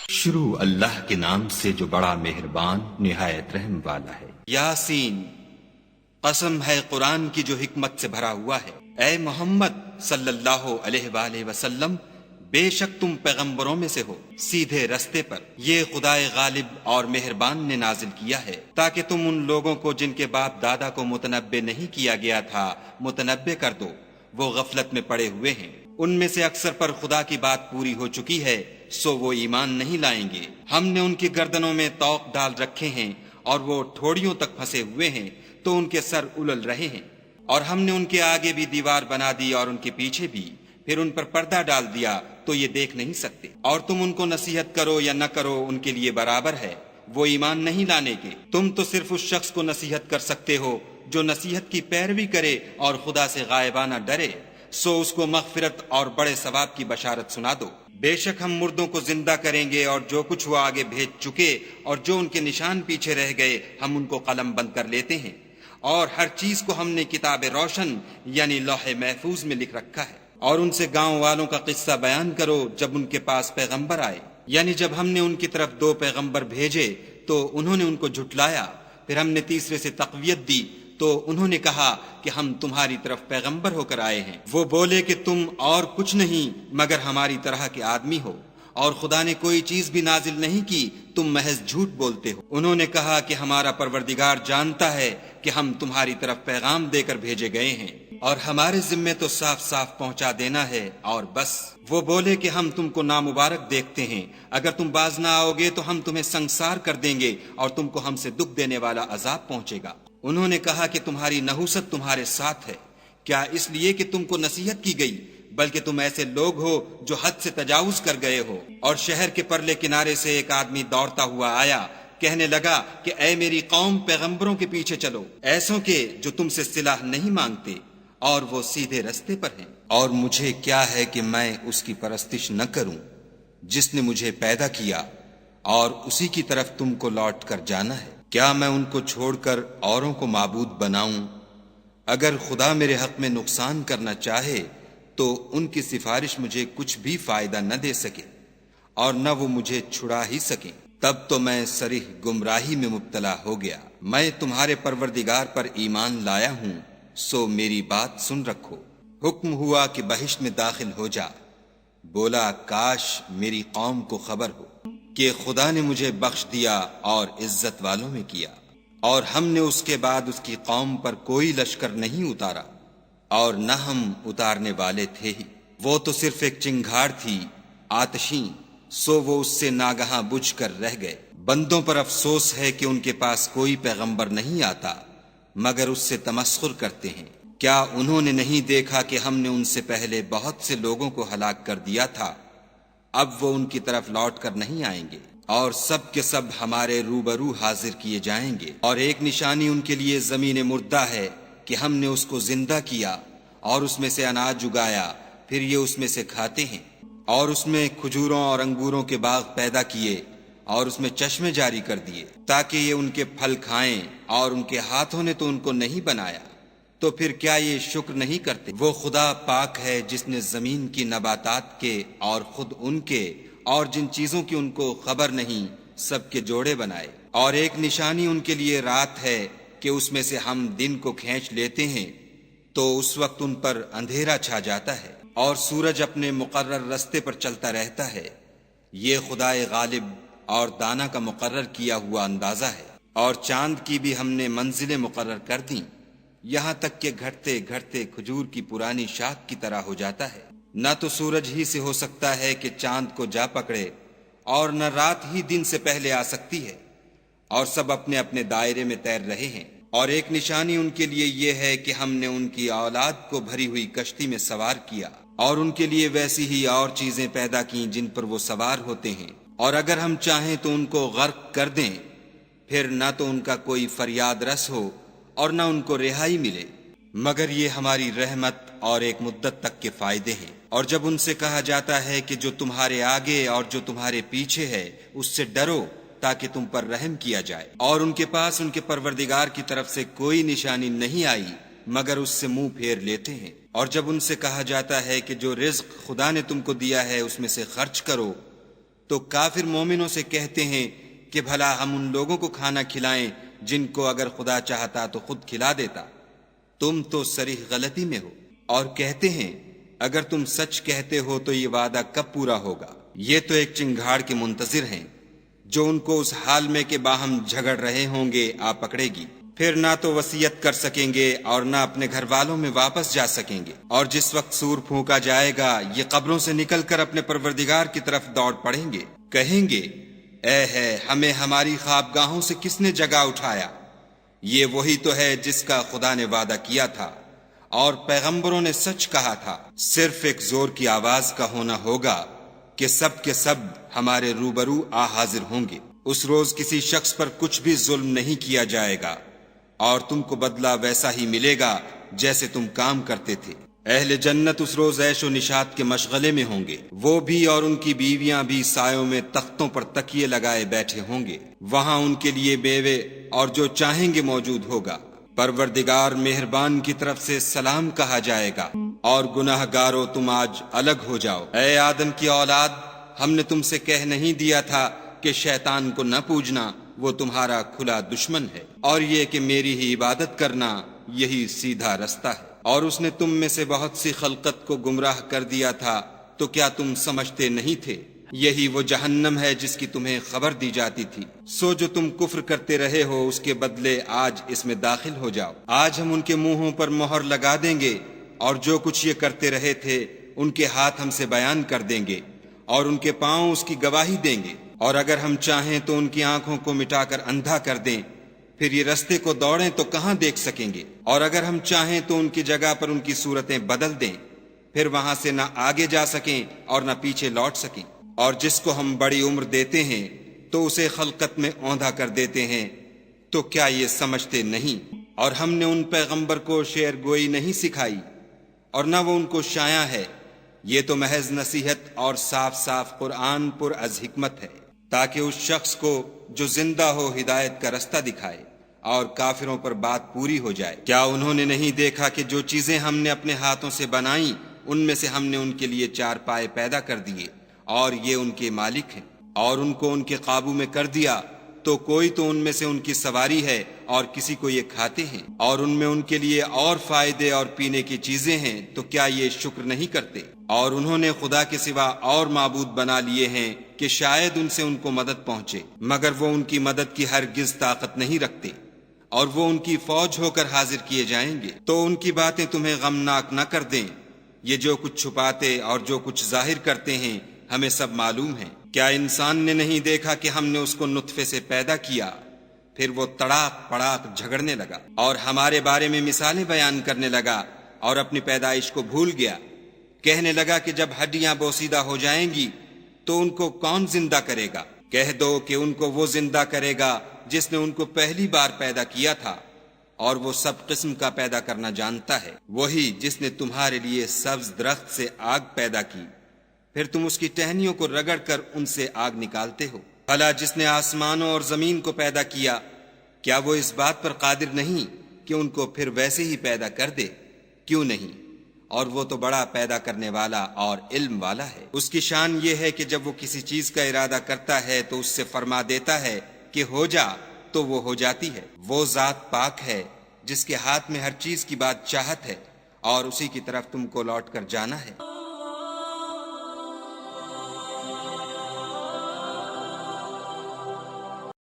شروع اللہ کے نام سے جو بڑا مہربان نہایت رحم والا ہے۔ یاسین، قسم ہے قرآن کی جو حکمت سے بھرا ہوا ہے۔ اے محمد صلی اللہ علیہ وآلہ وسلم، بے شک تم پیغمبروں میں سے ہو سیدھے رستے پر۔ یہ خدائے غالب اور مہربان نے نازل کیا ہے تاکہ تم ان لوگوں کو جن کے باپ دادا کو متنبع نہیں کیا گیا تھا متنبع کر دو، وہ غفلت میں پڑے ہوئے ہیں۔ ان میں سے اکثر پر خدا کی بات پوری ہو چکی ہے، سو وہ ایمان نہیں لائیں گے۔ ہم نے ان کی گردنوں میں طوق ڈال رکھے ہیں اور وہ ٹھوڑیوں تک پھنسے ہوئے ہیں تو ان کے سر الل رہے ہیں، اور ہم نے ان کے آگے بھی دیوار بنا دی اور ان کے پیچھے بھی، پھر ان پر پردہ ڈال دیا تو یہ دیکھ نہیں سکتے۔ اور تم ان کو نصیحت کرو یا نہ کرو ان کے لیے برابر ہے، وہ ایمان نہیں لانے کے۔ تم تو صرف اس شخص کو نصیحت کر سکتے ہو جو نصیحت کی پیروی کرے اور خدا سے غائبانہ ڈرے، سو اس کو مغفرت اور بڑے ثواب کی بشارت سنا دو۔ بے شک ہم مردوں کو زندہ کریں گے، اور جو کچھ وہ آگے بھیج چکے اور جو ان کے نشان پیچھے رہ گئے ہم ان کو قلم بند کر لیتے ہیں، اور ہر چیز کو ہم نے کتاب روشن یعنی لوح محفوظ میں لکھ رکھا ہے۔ اور ان سے گاؤں والوں کا قصہ بیان کرو جب ان کے پاس پیغمبر آئے، یعنی جب ہم نے ان کی طرف 2 پیغمبر بھیجے تو انہوں نے ان کو جھٹلایا، پھر ہم نے تیسرے سے تقویت دی تو انہوں نے کہا کہ ہم تمہاری طرف پیغمبر ہو کر آئے ہیں۔ وہ بولے کہ تم اور کچھ نہیں مگر ہماری طرح کے آدمی ہو، اور خدا نے کوئی چیز بھی نازل نہیں کی، تم محض جھوٹ بولتے ہو۔ انہوں نے کہا کہ ہمارا پروردگار جانتا ہے کہ ہم تمہاری طرف پیغام دے کر بھیجے گئے ہیں، اور ہمارے ذمے تو صاف صاف پہنچا دینا ہے اور بس۔ وہ بولے کہ ہم تم کو نامبارک دیکھتے ہیں، اگر تم باز نہ آؤ گے تو ہم تمہیں سنگسار کر دیں گے اور تم کو ہم سے دکھ دینے والا عذاب پہنچے گا۔ انہوں نے کہا کہ تمہاری نحوست تمہارے ساتھ ہے، کیا اس لیے کہ تم کو نصیحت کی گئی؟ بلکہ تم ایسے لوگ ہو جو حد سے تجاوز کر گئے ہو۔ اور شہر کے پرلے کنارے سے ایک آدمی دوڑتا ہوا آیا، کہنے لگا کہ اے میری قوم، پیغمبروں کے پیچھے چلو، ایسوں کے جو تم سے صلح نہیں مانگتے اور وہ سیدھے رستے پر ہیں۔ اور مجھے کیا ہے کہ میں اس کی پرستش نہ کروں جس نے مجھے پیدا کیا، اور اسی کی طرف تم کو لوٹ کر جانا ہے۔ کیا میں ان کو چھوڑ کر اوروں کو معبود بناؤں؟ اگر خدا میرے حق میں نقصان کرنا چاہے تو ان کی سفارش مجھے کچھ بھی فائدہ نہ دے سکے، اور نہ وہ مجھے چھڑا ہی سکیں۔ تب تو میں صریح گمراہی میں مبتلا ہو گیا۔ میں تمہارے پروردگار پر ایمان لایا ہوں، سو میری بات سن رکھو۔ حکم ہوا کہ بہشت میں داخل ہو جا۔ بولا کاش میری قوم کو خبر ہو کہ خدا نے مجھے بخش دیا اور عزت والوں میں کیا، اور ہم نے اس کے بعد اس کی قوم پر کوئی لشکر نہیں اتارا، اور نہ ہم اتارنے والے تھے ہی۔ وہ تو صرف ایک چنگھاڑ تھی آتشیں، سو وہ اس سے ناگہاں بجھ کر رہ گئے۔ بندوں پر افسوس ہے کہ ان کے پاس کوئی پیغمبر نہیں آتا مگر اس سے تمسخر کرتے ہیں۔ کیا انہوں نے نہیں دیکھا کہ ہم نے ان سے پہلے بہت سے لوگوں کو ہلاک کر دیا تھا؟ اب وہ ان کی طرف لوٹ کر نہیں آئیں گے، اور سب کے سب ہمارے روبرو حاضر کیے جائیں گے۔ اور ایک نشانی ان کے لیے زمین مردہ ہے کہ ہم نے اس کو زندہ کیا اور اس میں سے اناج اگایا، پھر یہ اس میں سے کھاتے ہیں۔ اور اس میں کھجوروں اور انگوروں کے باغ پیدا کیے اور اس میں چشمے جاری کر دیے تاکہ یہ ان کے پھل کھائیں، اور ان کے ہاتھوں نے تو ان کو نہیں بنایا، تو پھر کیا یہ شکر نہیں کرتے؟ وہ خدا پاک ہے جس نے زمین کی نباتات کے اور خود ان کے اور جن چیزوں کی ان کو خبر نہیں سب کے جوڑے بنائے۔ اور ایک نشانی ان کے لیے رات ہے کہ اس میں سے ہم دن کو کھینچ لیتے ہیں تو اس وقت ان پر اندھیرا چھا جاتا ہے، اور سورج اپنے مقرر رستے پر چلتا رہتا ہے۔ یہ خدائے غالب اور دانا کا مقرر کیا ہوا اندازہ ہے۔ اور چاند کی بھی ہم نے منزلیں مقرر کر دیں، یہاں تک کہ گھٹتے گھٹتے کھجور کی پرانی شاخ کی طرح ہو جاتا ہے۔ نہ تو سورج ہی سے ہو سکتا ہے کہ چاند کو جا پکڑے، اور نہ رات ہی دن سے پہلے آ سکتی ہے، اور سب اپنے اپنے دائرے میں تیر رہے ہیں۔ اور ایک نشانی ان کے لیے یہ ہے کہ ہم نے ان کی اولاد کو بھری ہوئی کشتی میں سوار کیا، اور ان کے لیے ویسی ہی اور چیزیں پیدا کیں جن پر وہ سوار ہوتے ہیں، اور اگر ہم چاہیں تو ان کو غرق کر دیں، پھر نہ تو ان کا کوئی فریاد رس ہو اور نہ ان کو رہائی ملے، مگر یہ ہماری رحمت اور ایک مدت تک کے فائدے ہیں۔ اور جب ان سے کہا جاتا ہے کہ جو تمہارے آگے اور جو تمہارے پیچھے ہے اس سے ڈرو تاکہ تم پر رحم کیا جائے، اور ان کے پاس ان کے پروردگار کی طرف سے کوئی نشانی نہیں آئی مگر اس سے منہ پھیر لیتے ہیں۔ اور جب ان سے کہا جاتا ہے کہ جو رزق خدا نے تم کو دیا ہے اس میں سے خرچ کرو، تو کافر مومنوں سے کہتے ہیں کہ بھلا ہم ان لوگوں کو کھانا کھلائیں جن کو اگر خدا چاہتا تو خود کھلا دیتا، تم تو صریح غلطی میں ہو، اور کہتے ہیں اگر تم سچ کہتے ہو تو یہ وعدہ کب پورا ہوگا؟ یہ تو ایک چنگھاڑ کے منتظر ہیں جو ان کو اس حال میں کہ باہم جھگڑ رہے ہوں گے آ پکڑے گی، پھر نہ تو وصیت کر سکیں گے اور نہ اپنے گھر والوں میں واپس جا سکیں گے، اور جس وقت سور پھونکا جائے گا یہ قبروں سے نکل کر اپنے پروردگار کی طرف دوڑ پڑیں گے، کہیں گے اے ہے ہمیں ہماری خوابگاہوں سے کس نے جگا اٹھایا؟ یہ وہی تو ہے جس کا خدا نے وعدہ کیا تھا اور پیغمبروں نے سچ کہا تھا، صرف ایک زور کی آواز کا ہونا ہوگا کہ سب کے سب ہمارے روبرو آ حاضر ہوں گے۔ اس روز کسی شخص پر کچھ بھی ظلم نہیں کیا جائے گا اور تم کو بدلہ ویسا ہی ملے گا جیسے تم کام کرتے تھے۔ اہل جنت اس روز عیش و نشاط کے مشغلے میں ہوں گے، وہ بھی اور ان کی بیویاں بھی سایوں میں تختوں پر تکیے لگائے بیٹھے ہوں گے، وہاں ان کے لیے میوے اور جو چاہیں گے موجود ہوگا۔ پروردگار مہربان کی طرف سے سلام کہا جائے گا، اور گناہ گارو تم آج الگ ہو جاؤ۔ اے آدم کی اولاد، ہم نے تم سے کہہ نہیں دیا تھا کہ شیطان کو نہ پوجنا، وہ تمہارا کھلا دشمن ہے، اور یہ کہ میری ہی عبادت کرنا یہی سیدھا رستہ ہے۔ اور اس نے تم میں سے بہت سی خلقت کو گمراہ کر دیا تھا، تو کیا تم سمجھتے نہیں تھے؟ یہی وہ جہنم ہے جس کی تمہیں خبر دی جاتی تھی، سو جو تم کفر کرتے رہے ہو اس کے بدلے آج اس میں داخل ہو جاؤ۔ آج ہم ان کے منہوں پر مہر لگا دیں گے، اور جو کچھ یہ کرتے رہے تھے ان کے ہاتھ ہم سے بیان کر دیں گے، اور ان کے پاؤں اس کی گواہی دیں گے، اور اگر ہم چاہیں تو ان کی آنکھوں کو مٹا کر اندھا کر دیں، پھر یہ رستے کو دوڑیں تو کہاں دیکھ سکیں گے، اور اگر ہم چاہیں تو ان کی جگہ پر ان کی صورتیں بدل دیں، پھر وہاں سے نہ آگے جا سکیں اور نہ پیچھے لوٹ سکیں۔ اور جس کو ہم بڑی عمر دیتے ہیں تو اسے خلقت میں اوندھا کر دیتے ہیں، تو کیا یہ سمجھتے نہیں؟ اور ہم نے ان پیغمبر کو شعر گوئی نہیں سکھائی اور نہ وہ ان کو شایع ہے، یہ تو محض نصیحت اور صاف صاف قرآن پر از حکمت ہے، تاکہ اس شخص کو جو زندہ ہو ہدایت کا رستہ دکھائے اور کافروں پر بات پوری ہو جائے۔ کیا انہوں نے نہیں دیکھا کہ جو چیزیں ہم نے اپنے ہاتھوں سے بنائیں ان میں سے ہم نے ان کے لیے 4 پائے پیدا کر دیے، اور یہ ان کے مالک ہیں، اور ان کو ان کے قابو میں کر دیا، تو کوئی تو ان میں سے ان کی سواری ہے اور کسی کو یہ کھاتے ہیں، اور ان میں ان کے لیے اور فائدے اور پینے کی چیزیں ہیں، تو کیا یہ شکر نہیں کرتے؟ اور انہوں نے خدا کے سوا اور معبود بنا لیے ہیں کہ شاید ان سے ان کو مدد پہنچے، مگر وہ ان کی مدد کی ہرگز طاقت نہیں رکھتے، اور وہ ان کی فوج ہو کر حاضر کیے جائیں گے۔ تو ان کی باتیں تمہیں غمناک نہ کر دیں، یہ جو کچھ چھپاتے اور جو کچھ ظاہر کرتے ہیں ہمیں سب معلوم ہے۔ کیا انسان نے نہیں دیکھا کہ ہم نے اس کو نطفے سے پیدا کیا، پھر وہ تڑاک پڑاک جھگڑنے لگا اور ہمارے بارے میں مثالیں بیان کرنے لگا، اور اپنی پیدائش کو بھول گیا، کہنے لگا کہ جب ہڈیاں بوسیدہ ہو جائیں گی تو ان کو کون زندہ کرے گا؟ کہہ دو کہ ان کو وہ زندہ کرے گا جس نے ان کو پہلی بار پیدا کیا تھا، اور وہ سب قسم کا پیدا کرنا جانتا ہے، وہی جس نے تمہارے لیے سبز درخت سے آگ پیدا کی، پھر تم اس کی ٹہنیوں کو رگڑ کر ان سے آگ نکالتے ہو۔ بھلا جس نے آسمانوں اور زمین کو پیدا کیا، کیا وہ اس بات پر قادر نہیں کہ ان کو پھر ویسے ہی پیدا کر دے؟ کیوں نہیں؟ اور وہ تو بڑا پیدا کرنے والا اور علم والا ہے۔ اس کی شان یہ ہے کہ جب وہ کسی چیز کا ارادہ کرتا ہے تو اس سے فرما دیتا ہے کہ ہو جا، تو وہ ہو جاتی ہے۔ وہ ذات پاک ہے جس کے ہاتھ میں ہر چیز کی بات چاہت ہے، اور اسی کی طرف تم کو لوٹ کر جانا ہے۔